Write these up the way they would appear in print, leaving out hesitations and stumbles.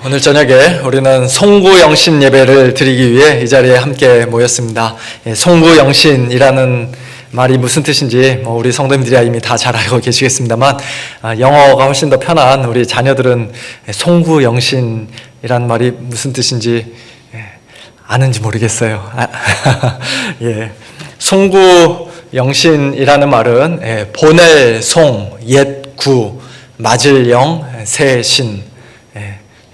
오늘 저녁에 우리는 송구영신 예배를 드리기 위해 이 자리에 함께 모였습니다. 송구영신이라는 말이 무슨 뜻인지 우리 성도님들이 이미 다 잘 알고 계시겠습니다만, 영어가 훨씬 더 편한 우리 자녀들은 송구영신이라는 말이 무슨 뜻인지 아는지 모르겠어요. 예. 송구영신이라는 말은 보낼 송, 옛 구, 맞을 영, 새 신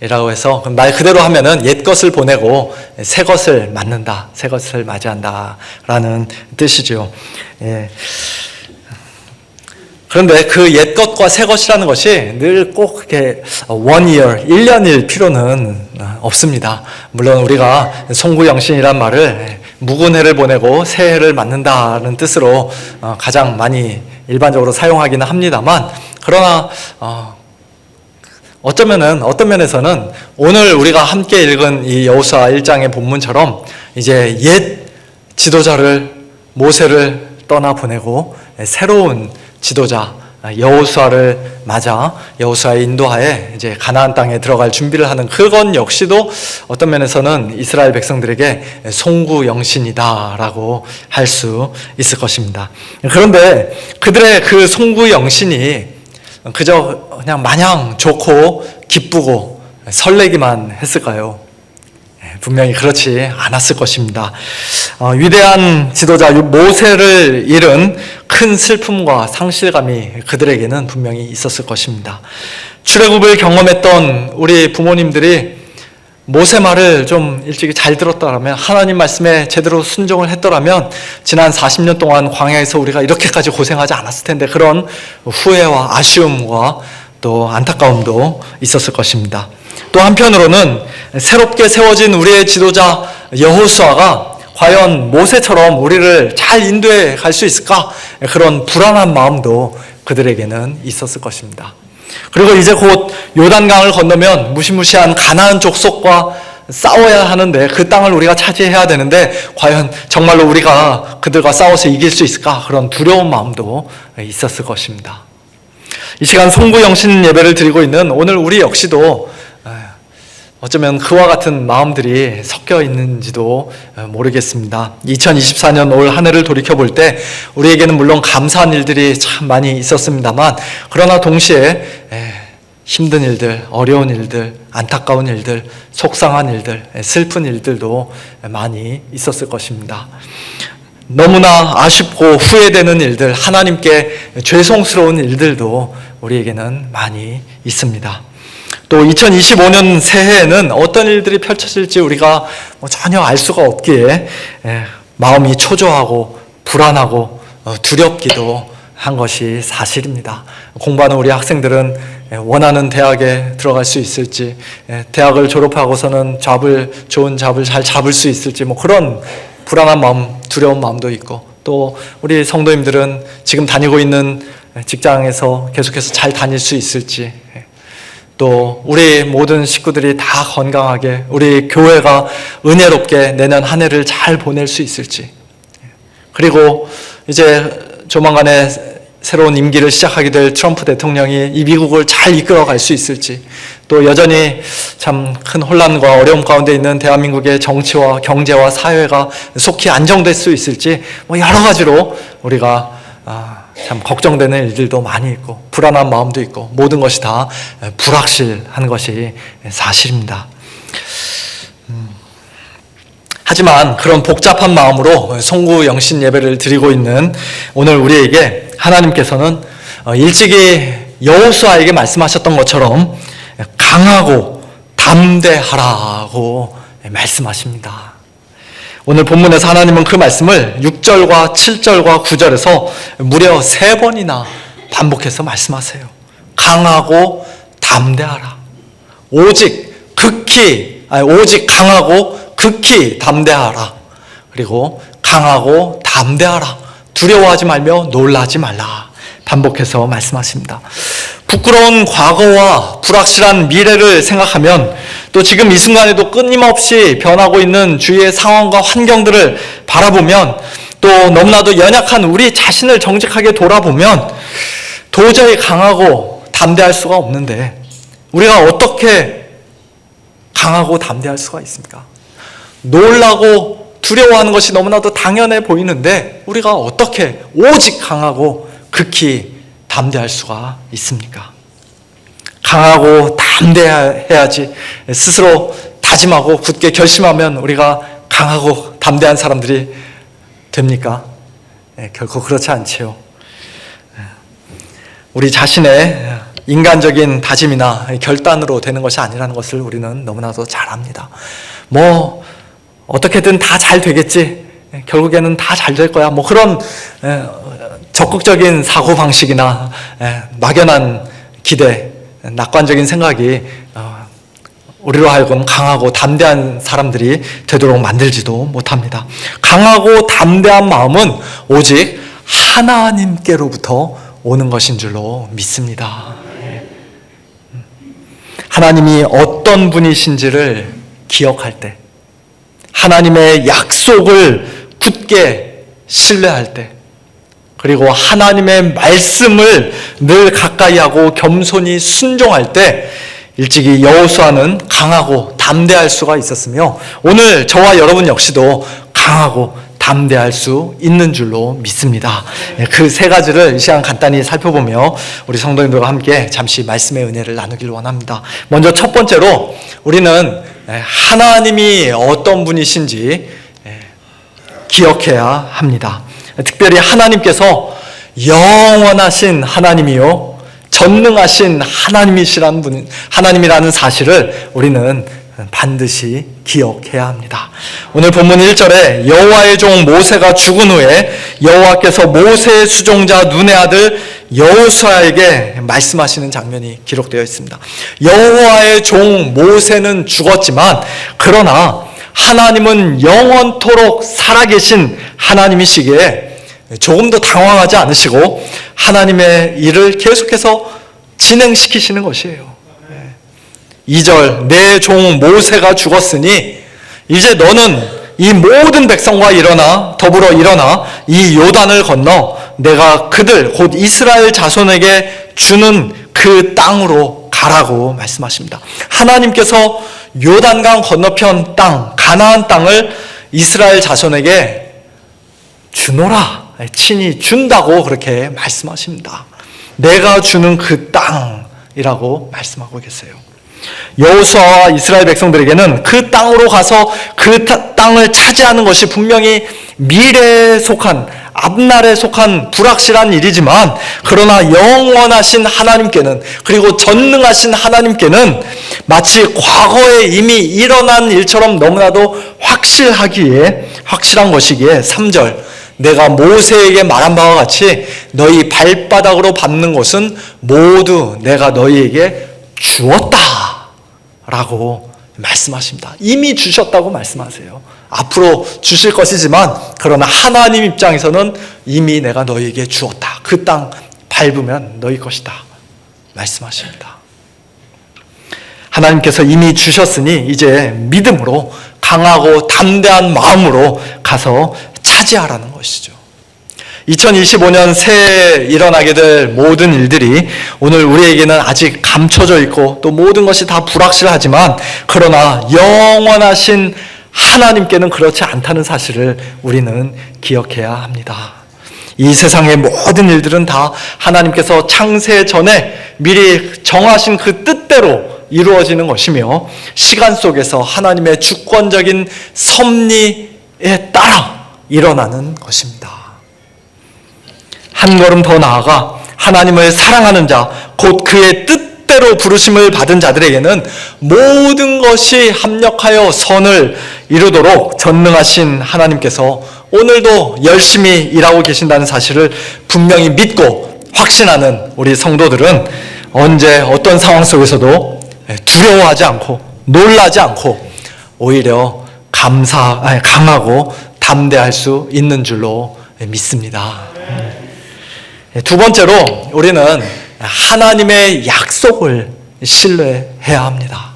이라고 해서 말 그대로 하면은 옛 것을 보내고 새 것을 맞는다, 새 것을 맞이한다 라는 뜻이죠. 예. 그런데 그 옛 것과 새 것이라는 것이 늘 꼭 이렇게 one year, 1년일 필요는 없습니다. 물론 우리가 송구영신이란 말을 묵은 해를 보내고 새 해를 맞는다는 뜻으로 가장 많이 일반적으로 사용하기는 합니다만, 그러나 어떤 면에서는 오늘 우리가 함께 읽은 이 여호수아 1장의 본문처럼 이제 옛 지도자를, 모세를 떠나보내고 새로운 지도자 여호수아를 맞아 여호수아의 인도하에 이제 가나안 땅에 들어갈 준비를 하는, 그건 역시도 어떤 면에서는 이스라엘 백성들에게 송구영신이다라고 할 수 있을 것입니다. 그런데 그들의 그 송구영신이 그저 그냥 마냥 좋고 기쁘고 설레기만 했을까요? 분명히 그렇지 않았을 것입니다. 위대한 지도자 모세를 잃은 큰 슬픔과 상실감이 그들에게는 분명히 있었을 것입니다. 출애굽을 경험했던 우리 부모님들이 모세 말을 좀 일찍이 잘 들었더라면, 하나님 말씀에 제대로 순종을 했더라면 지난 40년 동안 광야에서 우리가 이렇게까지 고생하지 않았을 텐데, 그런 후회와 아쉬움과 또 안타까움도 있었을 것입니다. 또 한편으로는 새롭게 세워진 우리의 지도자 여호수아가 과연 모세처럼 우리를 잘 인도해 갈 수 있을까? 그런 불안한 마음도 그들에게는 있었을 것입니다. 그리고 이제 곧 요단강을 건너면 무시무시한 가나안 족속과 싸워야 하는데, 그 땅을 우리가 차지해야 되는데 과연 정말로 우리가 그들과 싸워서 이길 수 있을까? 그런 두려운 마음도 있었을 것입니다. 이 시간 송구영신 예배를 드리고 있는 오늘 우리 역시도 어쩌면 그와 같은 마음들이 섞여 있는지도 모르겠습니다. 2024년 올 한 해를 돌이켜볼 때 우리에게는 물론 감사한 일들이 참 많이 있었습니다만, 그러나 동시에 힘든 일들, 어려운 일들, 안타까운 일들, 속상한 일들, 슬픈 일들도 많이 있었을 것입니다. 너무나 아쉽고 후회되는 일들, 하나님께 죄송스러운 일들도 우리에게는 많이 있습니다. 또 2025년 새해에는 어떤 일들이 펼쳐질지 우리가 전혀 알 수가 없기에 마음이 초조하고 불안하고 두렵기도 한 것이 사실입니다. 공부하는 우리 학생들은 원하는 대학에 들어갈 수 있을지, 대학을 졸업하고서는 좋은 잡을 잘 잡을 수 있을지, 그런 불안한 마음, 두려운 마음도 있고, 또 우리 성도님들은 지금 다니고 있는 직장에서 계속해서 잘 다닐 수 있을지, 또 우리 모든 식구들이 다 건강하게 우리 교회가 은혜롭게 내년 한 해를 잘 보낼 수 있을지, 그리고 이제 조만간에 새로운 임기를 시작하게 될 트럼프 대통령이 이 미국을 잘 이끌어갈 수 있을지, 또 여전히 참 큰 혼란과 어려움 가운데 있는 대한민국의 정치와 경제와 사회가 속히 안정될 수 있을지, 여러 가지로 우리가 참 걱정되는 일들도 많이 있고 불안한 마음도 있고, 모든 것이 다 불확실한 것이 사실입니다. 하지만 그런 복잡한 마음으로 송구영신 예배를 드리고 있는 오늘 우리에게 하나님께서는 일찍이 여호수아에게 말씀하셨던 것처럼 강하고 담대하라고 말씀하십니다. 오늘 본문에서 하나님은 그 말씀을 6절과 7절과 9절에서 무려 3번이나 반복해서 말씀하세요. 강하고 담대하라. 오직 강하고 극히 담대하라. 그리고 강하고 담대하라. 두려워하지 말며 놀라지 말라. 반복해서 말씀하십니다. 부끄러운 과거와 불확실한 미래를 생각하면, 또 지금 이 순간에도 끊임없이 변하고 있는 주위의 상황과 환경들을 바라보면, 또 너무나도 연약한 우리 자신을 정직하게 돌아보면 도저히 강하고 담대할 수가 없는데, 우리가 어떻게 강하고 담대할 수가 있습니까? 놀라고 두려워하는 것이 너무나도 당연해 보이는데 우리가 어떻게 오직 강하고 극히 담대할 수가 있습니까? 강하고 담대해야지 스스로 다짐하고 굳게 결심하면 우리가 강하고 담대한 사람들이 됩니까? 결코 그렇지 않지요. 우리 자신의 인간적인 다짐이나 결단으로 되는 것이 아니라는 것을 우리는 너무나도 잘 압니다. 어떻게든 다 잘 되겠지, 결국에는 다 잘 될 거야, 그런 적극적인 사고방식이나 막연한 기대, 낙관적인 생각이 우리로 하여금 강하고 담대한 사람들이 되도록 만들지도 못합니다. 강하고 담대한 마음은 오직 하나님께로부터 오는 것인 줄로 믿습니다. 하나님이 어떤 분이신지를 기억할 때, 하나님의 약속을 굳게 신뢰할 때, 그리고 하나님의 말씀을 늘 가까이 하고 겸손히 순종할 때 일찍이 여호수아는 강하고 담대할 수가 있었으며 오늘 저와 여러분 역시도 강하고 담대할 수 있는 줄로 믿습니다. 그 세 가지를 이 시간 간단히 살펴보며 우리 성도님들과 함께 잠시 말씀의 은혜를 나누길 원합니다. 먼저 첫 번째로 우리는 하나님이 어떤 분이신지 기억해야 합니다. 특별히 하나님께서 영원하신 하나님이요 전능하신 하나님이라는 사실을 우리는 반드시 기억해야 합니다. 오늘 본문 1절에 여호와의 종 모세가 죽은 후에 여호와께서 모세의 수종자 눈의 아들 여호수아에게 말씀하시는 장면이 기록되어 있습니다. 여호와의 종 모세는 죽었지만 그러나 하나님은 영원토록 살아계신 하나님이시기에 조금도 당황하지 않으시고 하나님의 일을 계속해서 진행시키시는 것이에요. 2절 내 종 모세가 죽었으니 이제 너는 이 모든 백성과 더불어 일어나 이 요단을 건너 내가 그들 곧 이스라엘 자손에게 주는 그 땅으로 가라고 말씀하십니다. 하나님께서 요단강 건너편 땅 가나안 땅을 이스라엘 자손에게 주노라, 친히 준다고 그렇게 말씀하십니다. 내가 주는 그 땅이라고 말씀하고 계세요. 여호수아와 이스라엘 백성들에게는 그 땅으로 가서 그 땅을 차지하는 것이 분명히 미래에 속한, 앞날에 속한 불확실한 일이지만 그러나 영원하신 하나님께는, 그리고 전능하신 하나님께는 마치 과거에 이미 일어난 일처럼 너무나도 확실한 것이기에 3절 내가 모세에게 말한 바와 같이 너희 발바닥으로 밟는 곳은 모두 내가 너희에게 주었다 라고 말씀하십니다. 이미 주셨다고 말씀하세요. 앞으로 주실 것이지만 그러나 하나님 입장에서는 이미 내가 너희에게 주었다. 그 땅 밟으면 너희 것이다 말씀하십니다. 하나님께서 이미 주셨으니 이제 믿음으로 강하고 담대한 마음으로 가서 차지하라는 것이죠. 2025년 새해 일어나게 될 모든 일들이 오늘 우리에게는 아직 감춰져 있고 또 모든 것이 다 불확실하지만 그러나 영원하신 하나님께는 그렇지 않다는 사실을 우리는 기억해야 합니다. 이 세상의 모든 일들은 다 하나님께서 창세 전에 미리 정하신 그 뜻대로 이루어지는 것이며 시간 속에서 하나님의 주권적인 섭리에 따라 일어나는 것입니다. 한 걸음 더 나아가 하나님을 사랑하는 자, 곧 그의 뜻대로 부르심을 받은 자들에게는 모든 것이 합력하여 선을 이루도록 전능하신 하나님께서 오늘도 열심히 일하고 계신다는 사실을 분명히 믿고 확신하는 우리 성도들은 언제 어떤 상황 속에서도 두려워하지 않고 놀라지 않고 오히려 강하고 담대할 수 있는 줄로 믿습니다. 두 번째로 우리는 하나님의 약속을 신뢰해야 합니다.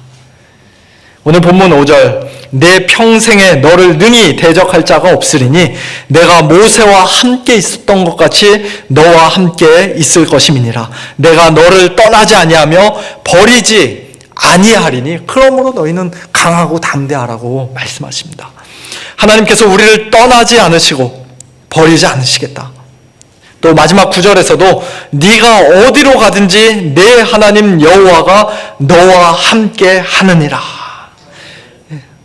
오늘 본문 5절 내 평생에 너를 능히 대적할 자가 없으리니 내가 모세와 함께 있었던 것 같이 너와 함께 있을 것임이니라. 내가 너를 떠나지 아니하며 버리지 아니하리니 그러므로 너희는 강하고 담대하라고 말씀하십니다. 하나님께서 우리를 떠나지 않으시고 버리지 않으시겠다. 또 마지막 9절에서도 네가 어디로 가든지 내 하나님 여호와가 너와 함께 하느니라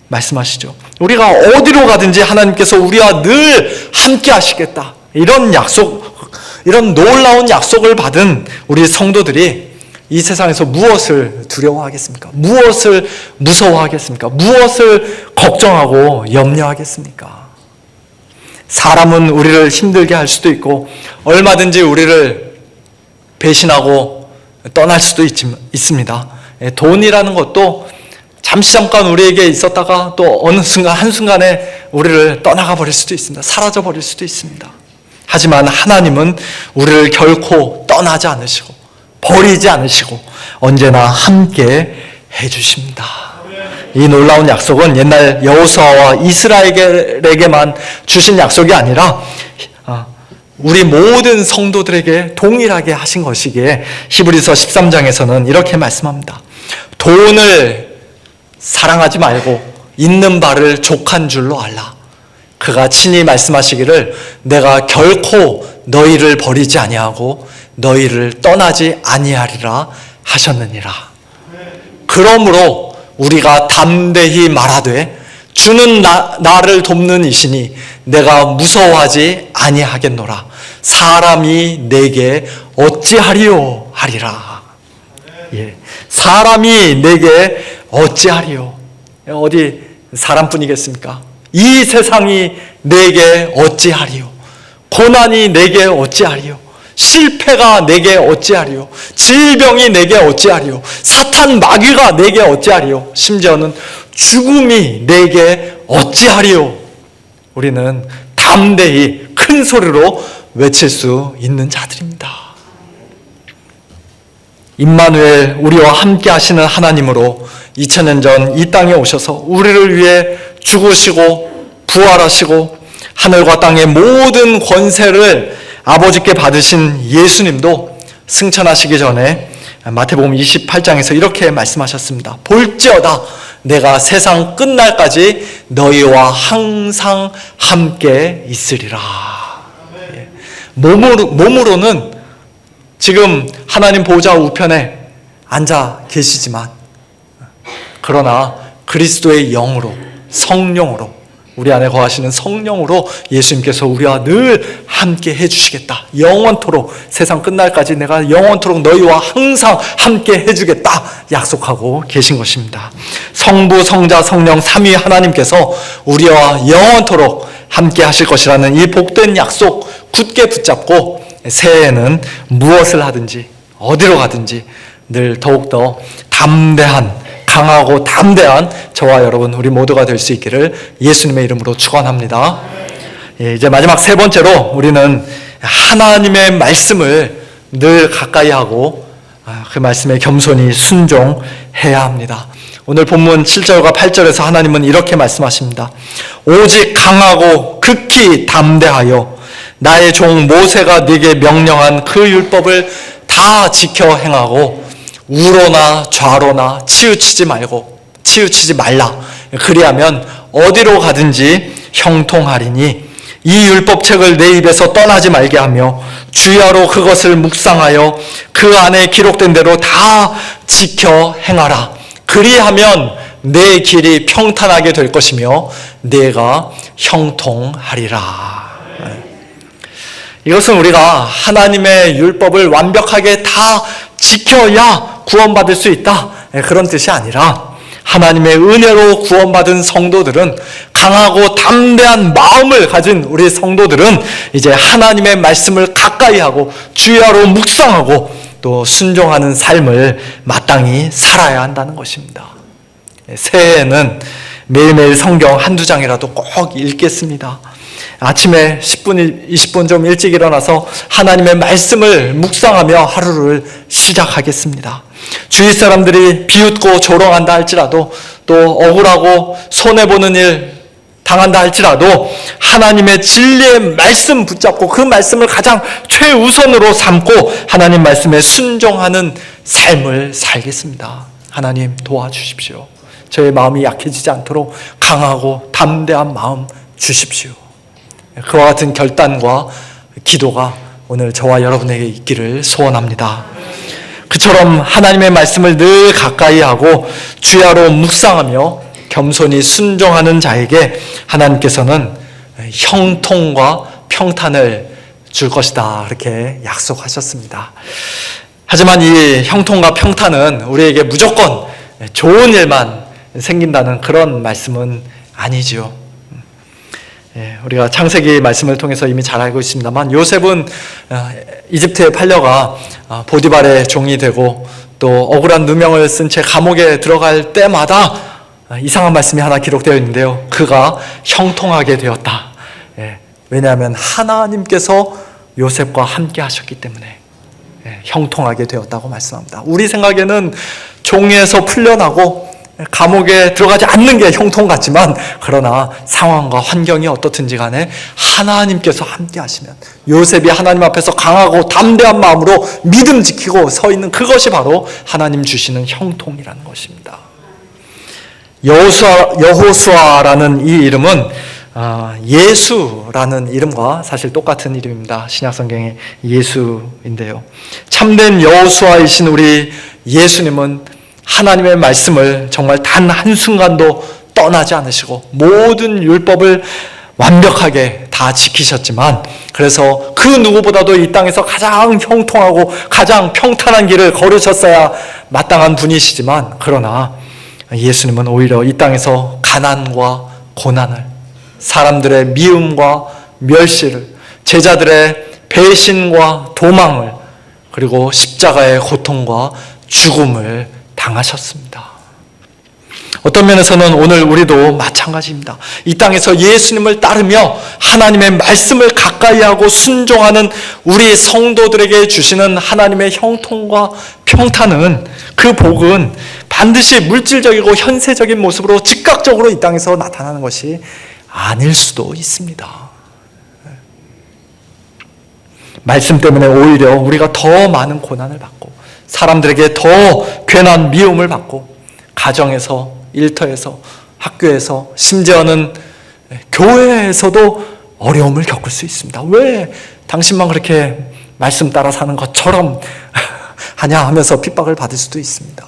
말씀하시죠. 우리가 어디로 가든지 하나님께서 우리와 늘 함께 하시겠다. 이런 약속, 이런 놀라운 약속을 받은 우리 성도들이 이 세상에서 무엇을 두려워하겠습니까? 무엇을 무서워하겠습니까? 무엇을 걱정하고 염려하겠습니까? 사람은 우리를 힘들게 할 수도 있고 얼마든지 우리를 배신하고 떠날 수도 있습니다. 돈이라는 것도 잠깐 우리에게 있었다가 또 어느 순간 한순간에 우리를 떠나가 버릴 수도 있습니다. 사라져 버릴 수도 있습니다. 하지만 하나님은 우리를 결코 떠나지 않으시고 버리지 않으시고 언제나 함께 해주십니다. 이 놀라운 약속은 옛날 여호수아와 이스라엘에게만 주신 약속이 아니라 우리 모든 성도들에게 동일하게 하신 것이기에 히브리서 13장에서는 이렇게 말씀합니다. 돈을 사랑하지 말고 있는 바를 족한 줄로 알라. 그가 친히 말씀하시기를 내가 결코 너희를 버리지 아니하고 너희를 떠나지 아니하리라 하셨느니라. 그러므로 우리가 담대히 말하되 주는 나를 돕는 이시니 내가 무서워하지 아니하겠노라. 사람이 내게 어찌하리요 하리라. 예, 사람이 내게 어찌하리요. 어디 사람뿐이겠습니까? 이 세상이 내게 어찌하리요. 고난이 내게 어찌하리요. 실패가 내게 어찌하리요. 질병이 내게 어찌하리요. 사탄 마귀가 내게 어찌하리요. 심지어는 죽음이 내게 어찌하리요. 우리는 담대히 큰 소리로 외칠 수 있는 자들입니다. 임마누엘, 우리와 함께 하시는 하나님으로 2000년 전 이 땅에 오셔서 우리를 위해 죽으시고 부활하시고 하늘과 땅의 모든 권세를 아버지께 받으신 예수님도 승천하시기 전에 마태복음 28장에서 이렇게 말씀하셨습니다. 볼지어다 내가 세상 끝날까지 너희와 항상 함께 있으리라. 몸으로는 지금 하나님 보좌 우편에 앉아 계시지만 그러나 그리스도의 영으로, 성령으로, 우리 안에 거하시는 성령으로 예수님께서 우리와 늘 함께 해주시겠다. 영원토록, 세상 끝날까지 내가 영원토록 너희와 항상 함께 해주겠다 약속하고 계신 것입니다. 성부, 성자, 성령 삼위 하나님께서 우리와 영원토록 함께 하실 것이라는 이 복된 약속 굳게 붙잡고 새해에는 무엇을 하든지 어디로 가든지 늘 더욱더 강하고 담대한 저와 여러분 우리 모두가 될 수 있기를 예수님의 이름으로 축원합니다. 이제 마지막 세 번째로 우리는 하나님의 말씀을 늘 가까이 하고 그 말씀에 겸손히 순종해야 합니다. 오늘 본문 7절과 8절에서 하나님은 이렇게 말씀하십니다. 오직 강하고 극히 담대하여 나의 종 모세가 네게 명령한 그 율법을 다 지켜 행하고 우로나 좌로나 치우치지 말라. 그리하면 어디로 가든지 형통하리니 이 율법책을 내 입에서 떠나지 말게 하며 주야로 그것을 묵상하여 그 안에 기록된 대로 다 지켜 행하라. 그리하면 내 길이 평탄하게 될 것이며 내가 형통하리라. 이것은 우리가 하나님의 율법을 완벽하게 다 지켜야 구원받을 수 있다, 그런 뜻이 아니라 하나님의 은혜로 구원받은 성도들은, 강하고 담대한 마음을 가진 우리 성도들은 이제 하나님의 말씀을 가까이 하고 주야로 묵상하고 또 순종하는 삶을 마땅히 살아야 한다는 것입니다. 새해에는 매일매일 성경 한두 장이라도 꼭 읽겠습니다. 아침에 10분, 20분 좀 일찍 일어나서 하나님의 말씀을 묵상하며 하루를 시작하겠습니다. 주위 사람들이 비웃고 조롱한다 할지라도, 또 억울하고 손해보는 일 당한다 할지라도 하나님의 진리의 말씀 붙잡고 그 말씀을 가장 최우선으로 삼고 하나님 말씀에 순종하는 삶을 살겠습니다. 하나님 도와주십시오. 저의 마음이 약해지지 않도록 강하고 담대한 마음 주십시오. 그와 같은 결단과 기도가 오늘 저와 여러분에게 있기를 소원합니다. 그처럼 하나님의 말씀을 늘 가까이 하고 주야로 묵상하며 겸손히 순종하는 자에게 하나님께서는 형통과 평탄을 줄 것이다, 그렇게 약속하셨습니다. 하지만 이 형통과 평탄은 우리에게 무조건 좋은 일만 생긴다는 그런 말씀은 아니지요. 우리가 창세기 말씀을 통해서 이미 잘 알고 있습니다만, 요셉은 이집트에 팔려가 보디발의 종이 되고 또 억울한 누명을 쓴 채 감옥에 들어갈 때마다 이상한 말씀이 하나 기록되어 있는데요. 그가 형통하게 되었다. 왜냐하면 하나님께서 요셉과 함께 하셨기 때문에 형통하게 되었다고 말씀합니다. 우리 생각에는 종에서 풀려나고 감옥에 들어가지 않는 게 형통 같지만, 그러나 상황과 환경이 어떻든지 간에 하나님께서 함께 하시면, 요셉이 하나님 앞에서 강하고 담대한 마음으로 믿음 지키고 서 있는 그것이 바로 하나님 주시는 형통이라는 것입니다. 여호수아라는 이 이름은 예수라는 이름과 사실 똑같은 이름입니다. 신약성경의 예수인데요. 참된 여호수아이신 우리 예수님은 하나님의 말씀을 정말 단 한순간도 떠나지 않으시고 모든 율법을 완벽하게 다 지키셨지만, 그래서 그 누구보다도 이 땅에서 가장 형통하고 가장 평탄한 길을 걸으셨어야 마땅한 분이시지만, 그러나 예수님은 오히려 이 땅에서 가난과 고난을, 사람들의 미움과 멸시를, 제자들의 배신과 도망을, 그리고 십자가의 고통과 죽음을 당하셨습니다. 어떤 면에서는 오늘 우리도 마찬가지입니다. 이 땅에서 예수님을 따르며 하나님의 말씀을 가까이 하고 순종하는 우리 성도들에게 주시는 하나님의 형통과 평탄은, 그 복은 반드시 물질적이고 현세적인 모습으로 즉각적으로 이 땅에서 나타나는 것이 아닐 수도 있습니다. 말씀 때문에 오히려 우리가 더 많은 고난을 받고, 사람들에게 더 괜한 미움을 받고, 가정에서, 일터에서, 학교에서, 심지어는 교회에서도 어려움을 겪을 수 있습니다. 왜 당신만 그렇게 말씀 따라 사는 것처럼 하냐 하면서 핍박을 받을 수도 있습니다.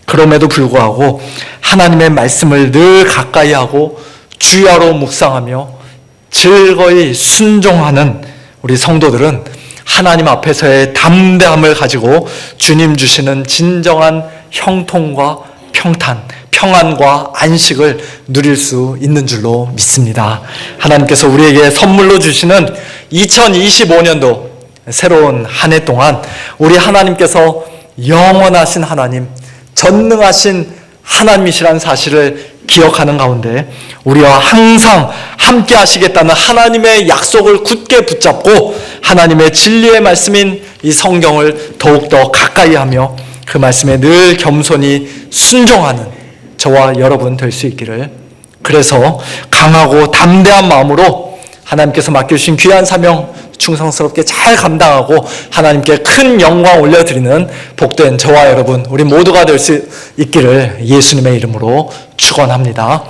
그럼에도 불구하고 하나님의 말씀을 늘 가까이 하고 주야로 묵상하며 즐거이 순종하는 우리 성도들은 하나님 앞에서의 담대함을 가지고 주님 주시는 진정한 형통과 평탄, 평안과 안식을 누릴 수 있는 줄로 믿습니다. 하나님께서 우리에게 선물로 주시는 2025년도 새로운 한 해 동안 우리 하나님께서 영원하신 하나님, 전능하신 하나님이시라는 사실을 기억하는 가운데 우리와 항상 함께 하시겠다는 하나님의 약속을 굳게 붙잡고 하나님의 진리의 말씀인 이 성경을 더욱더 가까이 하며 그 말씀에 늘 겸손히 순종하는 저와 여러분 될 수 있기를, 그래서 강하고 담대한 마음으로 하나님께서 맡겨주신 귀한 사명 충성스럽게 잘 감당하고 하나님께 큰 영광 올려드리는 복된 저와 여러분 우리 모두가 될 수 있기를 예수님의 이름으로 축원합니다.